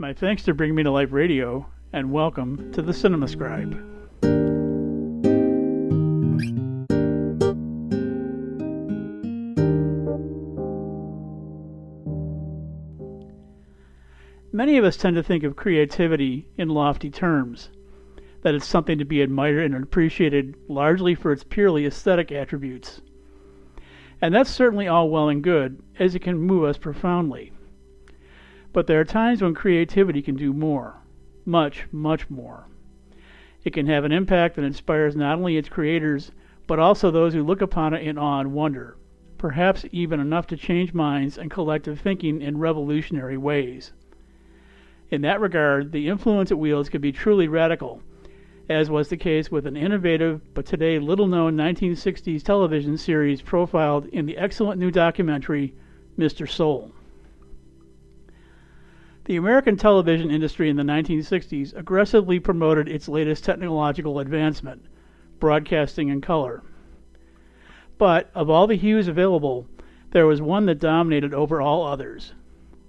My thanks to Bring Me to Life Radio, and welcome to the Cinema Scribe. Many of us tend to think of creativity in lofty terms, that it's something to be admired and appreciated largely for its purely aesthetic attributes. And that's certainly all well and good, as it can move us profoundly. But there are times when creativity can do more, much, much more. It can have an impact that inspires not only its creators, but also those who look upon it in awe and wonder, perhaps even enough to change minds and collective thinking in revolutionary ways. In that regard, the influence it wields could be truly radical, as was the case with an innovative but today little-known 1960s television series profiled in the excellent new documentary, Mr. Soul. The American television industry in the 1960s aggressively promoted its latest technological advancement, broadcasting in color. But of all the hues available, there was one that dominated over all others: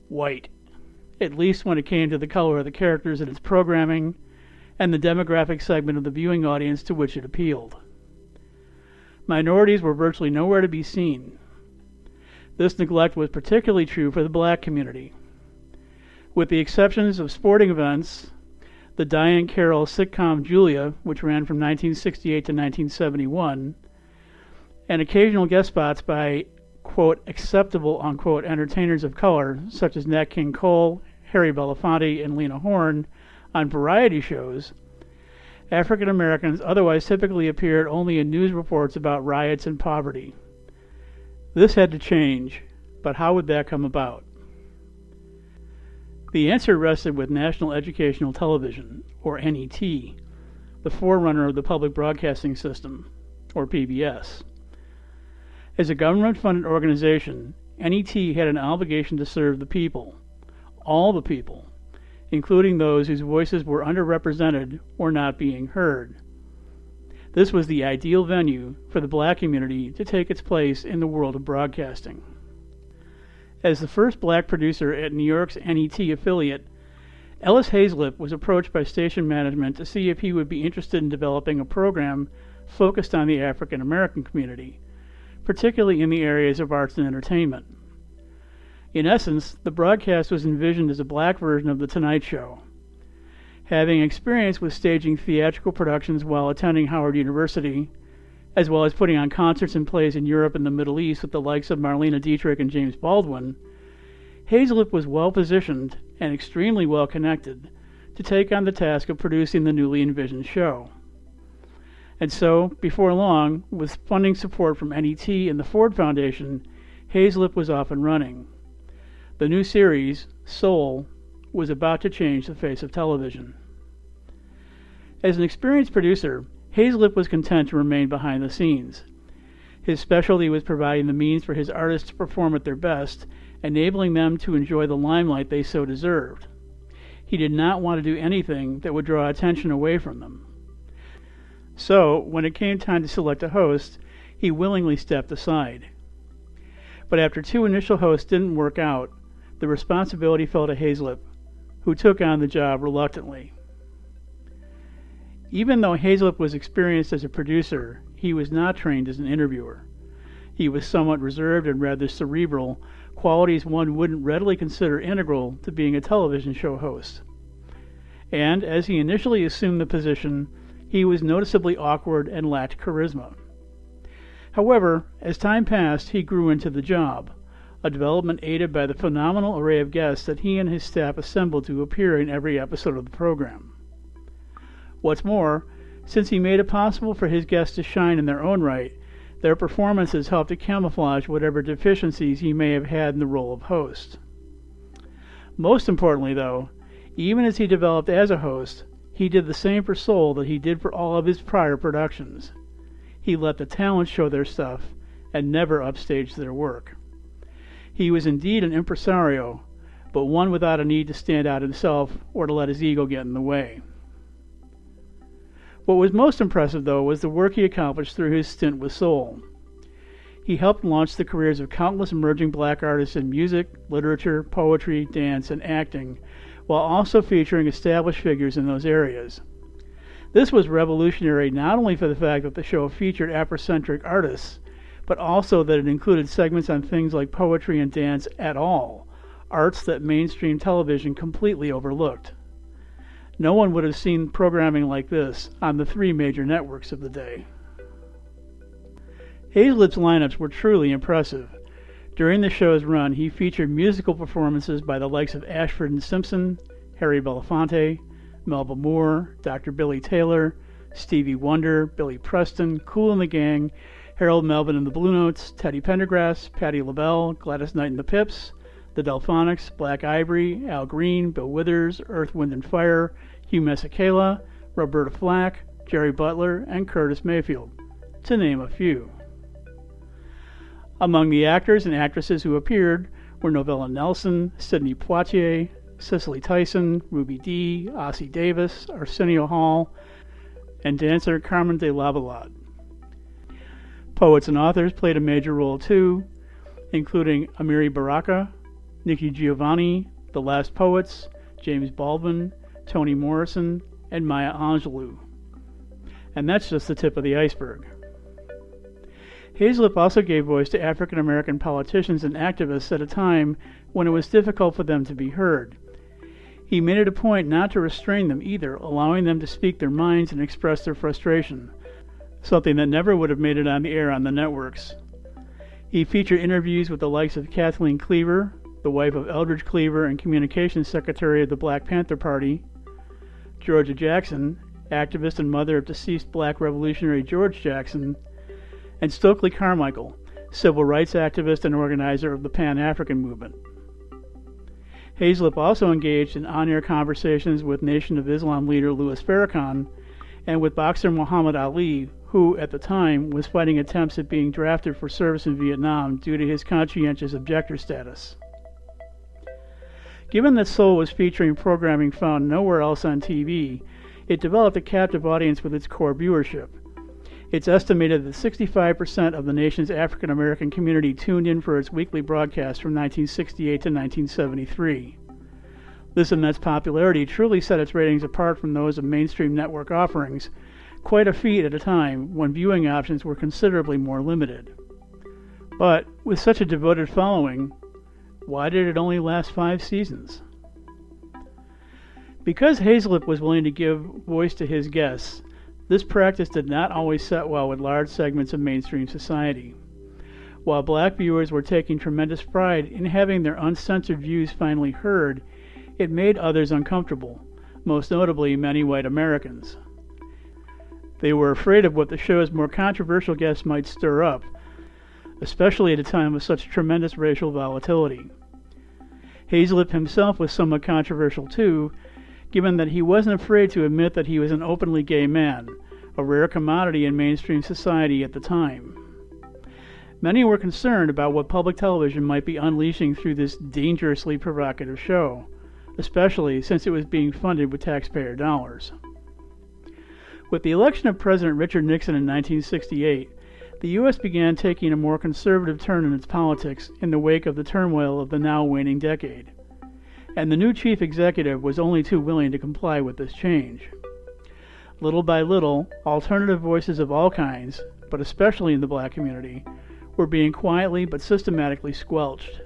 white, at least when it came to the color of the characters in its programming and the demographic segment of the viewing audience to which it appealed. Minorities were virtually nowhere to be seen. This neglect was particularly true for the black community. With the exceptions of sporting events, the Diane Carroll sitcom Julia, which ran from 1968 to 1971, and occasional guest spots by, quote, acceptable, unquote, entertainers of color, such as Nat King Cole, Harry Belafonte, and Lena Horne, on variety shows, African Americans otherwise typically appeared only in news reports about riots and poverty. This had to change, but how would that come about? The answer rested with National Educational Television, or NET, the forerunner of the Public Broadcasting System, or PBS. As a government-funded organization, NET had an obligation to serve the people, all the people, including those whose voices were underrepresented or not being heard. This was the ideal venue for the black community to take its place in the world of broadcasting. As the first black producer at New York's NET affiliate, Ellis Hazlip was approached by station management to see if he would be interested in developing a program focused on the African American community, particularly in the areas of arts and entertainment. In essence, the broadcast was envisioned as a black version of The Tonight Show. Having experience with staging theatrical productions while attending Howard University, as well as putting on concerts and plays in Europe and the Middle East with the likes of Marlene Dietrich and James Baldwin, Hazlip was well-positioned and extremely well-connected to take on the task of producing the newly envisioned show. And so, before long, with funding support from NET and the Ford Foundation, Hazlip was off and running. The new series, Soul, was about to change the face of television. As an experienced producer, Hazlip was content to remain behind the scenes. His specialty was providing the means for his artists to perform at their best, enabling them to enjoy the limelight they so deserved. He did not want to do anything that would draw attention away from them. So, when it came time to select a host, he willingly stepped aside. But after two initial hosts didn't work out, the responsibility fell to Hazlip, who took on the job reluctantly. Even though Hazlip was experienced as a producer, he was not trained as an interviewer. He was somewhat reserved and rather cerebral, qualities one wouldn't readily consider integral to being a television show host. And as he initially assumed the position, he was noticeably awkward and lacked charisma. However, as time passed, he grew into the job, a development aided by the phenomenal array of guests that he and his staff assembled to appear in every episode of the program. What's more, since he made it possible for his guests to shine in their own right, their performances helped to camouflage whatever deficiencies he may have had in the role of host. Most importantly, though, even as he developed as a host, he did the same for Soul that he did for all of his prior productions. He let the talent show their stuff and never upstaged their work. He was indeed an impresario, but one without a need to stand out himself or to let his ego get in the way. What was most impressive, though, was the work he accomplished through his stint with Soul. He helped launch the careers of countless emerging black artists in music, literature, poetry, dance, and acting, while also featuring established figures in those areas. This was revolutionary not only for the fact that the show featured Afrocentric artists, but also that it included segments on things like poetry and dance at all, arts that mainstream television completely overlooked. No one would have seen programming like this on the three major networks of the day. Hazlitt's lineups were truly impressive. During the show's run, he featured musical performances by the likes of Ashford and Simpson, Harry Belafonte, Melba Moore, Dr. Billy Taylor, Stevie Wonder, Billy Preston, Kool and the Gang, Harold Melvin and the Blue Notes, Teddy Pendergrass, Patti LaBelle, Gladys Knight and the Pips, the Delphonics, Black Ivory, Al Green, Bill Withers, Earth, Wind and Fire, Hugh Masekela, Roberta Flack, Jerry Butler, and Curtis Mayfield, to name a few. Among the actors and actresses who appeared were Novella Nelson, Sidney Poitier, Cicely Tyson, Ruby Dee, Ossie Davis, Arsenio Hall, and dancer Carmen de Lavallade. Poets and authors played a major role too, including Amiri Baraka, Nikki Giovanni, The Last Poets, James Baldwin, Toni Morrison, and Maya Angelou. And that's just the tip of the iceberg. Hazlitt also gave voice to African American politicians and activists at a time when it was difficult for them to be heard. He made it a point not to restrain them either, allowing them to speak their minds and express their frustration, something that never would have made it on the air on the networks. He featured interviews with the likes of Kathleen Cleaver, the wife of Eldridge Cleaver and Communications Secretary of the Black Panther Party, Georgia Jackson, activist and mother of deceased Black revolutionary George Jackson, and Stokely Carmichael, civil rights activist and organizer of the Pan-African movement. Hazlitt also engaged in on-air conversations with Nation of Islam leader Louis Farrakhan and with boxer Muhammad Ali, who, at the time, was fighting attempts at being drafted for service in Vietnam due to his conscientious objector status. Given that Soul was featuring programming found nowhere else on TV, it developed a captive audience with its core viewership. It's estimated that 65% of the nation's African American community tuned in for its weekly broadcast from 1968 to 1973. This immense popularity truly set its ratings apart from those of mainstream network offerings, quite a feat at a time when viewing options were considerably more limited. But with such a devoted following, why did it only last 5 seasons? Because Hazlitt was willing to give voice to his guests, this practice did not always set well with large segments of mainstream society. While black viewers were taking tremendous pride in having their uncensored views finally heard, it made others uncomfortable, most notably many white Americans. They were afraid of what the show's more controversial guests might stir up, especially at a time of such tremendous racial volatility. Hazlitt himself was somewhat controversial too, given that he wasn't afraid to admit that he was an openly gay man, a rare commodity in mainstream society at the time. Many were concerned about what public television might be unleashing through this dangerously provocative show, especially since it was being funded with taxpayer dollars. With the election of President Richard Nixon in 1968, the U.S. began taking a more conservative turn in its politics in the wake of the turmoil of the now waning decade, and the new chief executive was only too willing to comply with this change. Little by little, alternative voices of all kinds, but especially in the black community, were being quietly but systematically squelched.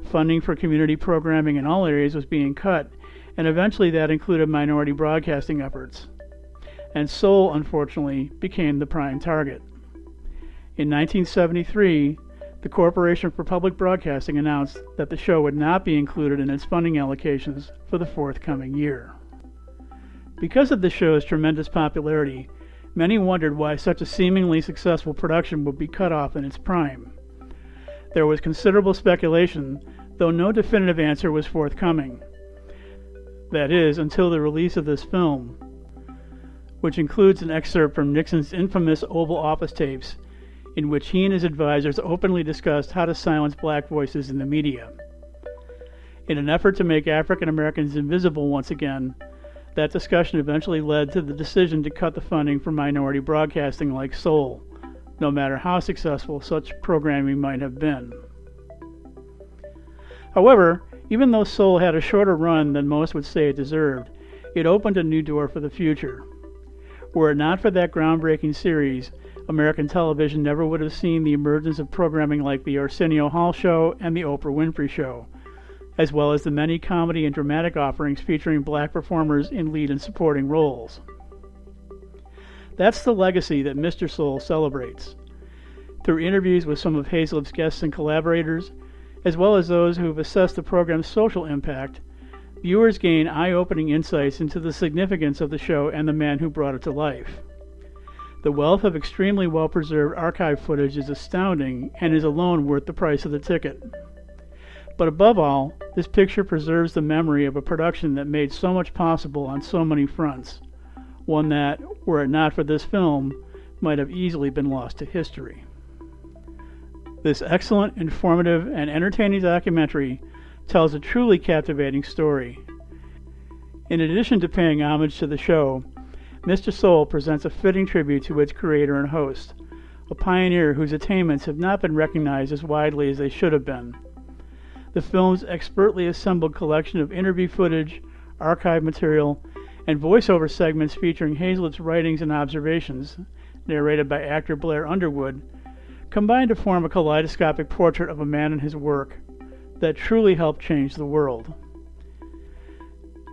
Funding for community programming in all areas was being cut, and eventually that included minority broadcasting efforts. And Soul, unfortunately, became the prime target. In 1973, the Corporation for Public Broadcasting announced that the show would not be included in its funding allocations for the forthcoming year. Because of the show's tremendous popularity, many wondered why such a seemingly successful production would be cut off in its prime. There was considerable speculation, though no definitive answer was forthcoming. That is, until the release of this film, which includes an excerpt from Nixon's infamous Oval Office tapes, in which he and his advisors openly discussed how to silence black voices in the media. In an effort to make African Americans invisible once again, that discussion eventually led to the decision to cut the funding for minority broadcasting like Soul, no matter how successful such programming might have been. However, Even though Soul had a shorter run than most would say it deserved, it opened a new door for the future. Were it not for that groundbreaking series, American television never would have seen the emergence of programming like The Arsenio Hall Show and The Oprah Winfrey Show, as well as the many comedy and dramatic offerings featuring black performers in lead and supporting roles. That's the legacy that Mr. Soul celebrates. Through interviews with some of Hazlip's guests and collaborators, as well as those who have assessed the program's social impact, viewers gain eye-opening insights into the significance of the show and the man who brought it to life. The wealth of extremely well-preserved archive footage is astounding and is alone worth the price of the ticket. But above all, this picture preserves the memory of a production that made so much possible on so many fronts, one that, were it not for this film, might have easily been lost to history. This excellent, informative, and entertaining documentary tells a truly captivating story. In addition to paying homage to the show, Mr. Soul presents a fitting tribute to its creator and host, a pioneer whose attainments have not been recognized as widely as they should have been. The film's expertly assembled collection of interview footage, archive material, and voiceover segments featuring Hazlip's writings and observations, narrated by actor Blair Underwood, combine to form a kaleidoscopic portrait of a man and his work that truly helped change the world.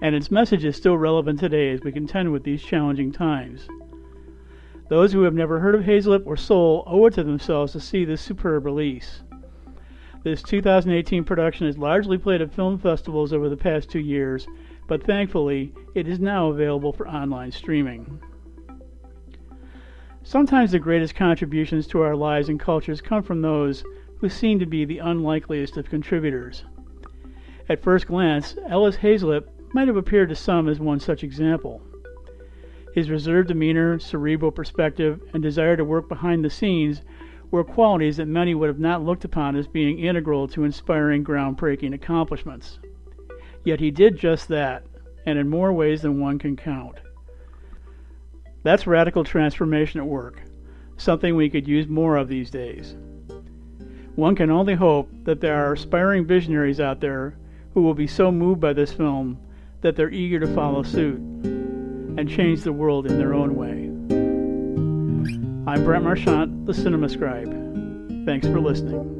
And its message is still relevant today as we contend with these challenging times. Those who have never heard of Hazlip or Soul owe it to themselves to see this superb release. This 2018 production has largely played at film festivals over the past 2 years, but thankfully, it is now available for online streaming. Sometimes the greatest contributions to our lives and cultures come from those who seem to be the unlikeliest of contributors. At first glance, Ellis Hazlip might have appeared to some as one such example. His reserved demeanor, cerebral perspective, and desire to work behind the scenes were qualities that many would have not looked upon as being integral to inspiring, groundbreaking accomplishments. Yet he did just that, and in more ways than one can count. That's radical transformation at work, something we could use more of these days. One can only hope that there are aspiring visionaries out there who will be so moved by this film that they're eager to follow suit and change the world in their own way. I'm Brent Marchant, the Cinema Scribe. Thanks for listening.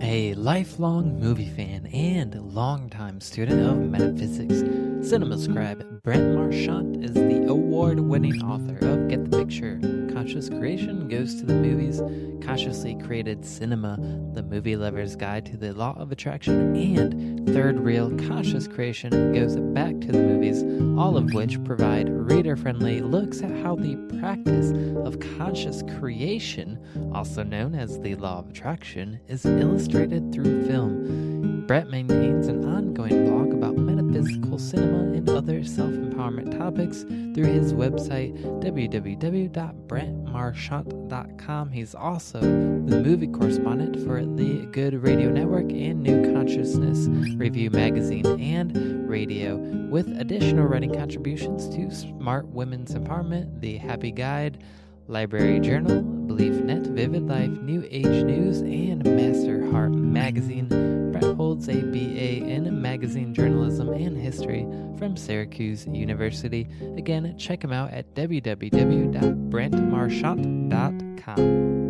A lifelong movie fan and longtime student of metaphysics, Cinema Scribe Brent Marchant is the award-winning author of Get the Picture, Conscious Creation Goes to the Movies, Consciously Created Cinema, The Movie Lover's Guide to the Law of Attraction, and Third Reel Conscious Creation Goes Back to the Movies, all of which provide reader-friendly looks at how the practice of conscious creation, also known as the Law of Attraction, is illustrated through film. Brett maintains an ongoing blog about metaphysical cinema and other self-empowerment topics through his website, www.brentmarchant.com. He's also the movie correspondent for the Good Radio Network and New Consciousness Review Magazine and Radio, with additional writing contributions to Smart Women's Empowerment, The Happy Guide, Library Journal, Belief Net, Vivid Life, New Age News, and Master Heart Magazine. Brett holds a BA in Magazine Journalism and History from Syracuse University. Again, check him out at www.brentmarchant.com.